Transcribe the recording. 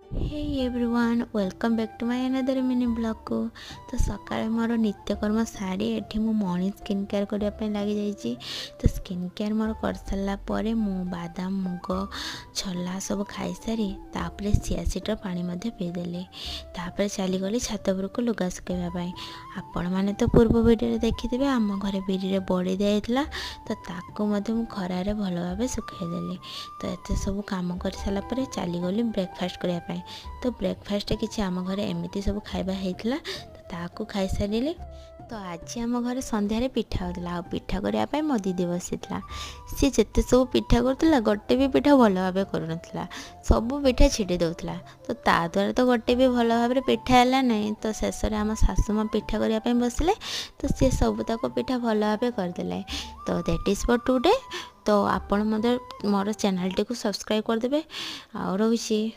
Hey everyone welcome back to my another mini blog को। तो सकाळे मोर नित्यकर्म सारी एठी मु मॉर्निंग स्किन केयर करबा पे लागि जाईची। तो स्किन केयर मोर कर सारा परे मु बादाम मुग छोला सब खाई सारी तापरे चिया सीड पानी मध्ये पी देली। तापरे चली गली छात उपर को लुगा सुखाइबा पई। आपण माने तो पूर्व वीडियो रे देखिथिबे आम घरे बिरी रे बड़ी दियाइतला। तो ताको मध्ये मु खरा रे भलो भाबे सुखाइ देली। तो एते सब काम कर सारा परे चली गली ब्रेकफास्ट करिया पई। तो ब्रेकफास्ट किसी आम घर एमती सब खाଇବା ହେଇଥିଲା। तो ताकू खाई सारे। तो आज आम घर संध्यारे पिठा होता। पिठा करने मो दीदी बसी सी जिते सब पिठा करूला गोटे भी पिठा भल भाव कर सब पिठा छिटी दौला। तो ता द्वारा तो गोटे भी भल भाव पिठा है ना। तो शेष में आम शाशुमा पिठा करने बसिले। तो सी सब तक पिठा भल भाव करदे। तो दैट इज फॉर टुडे। तो आपण मोर चैनल टी को सब्सक्राइब करदे। आ रही।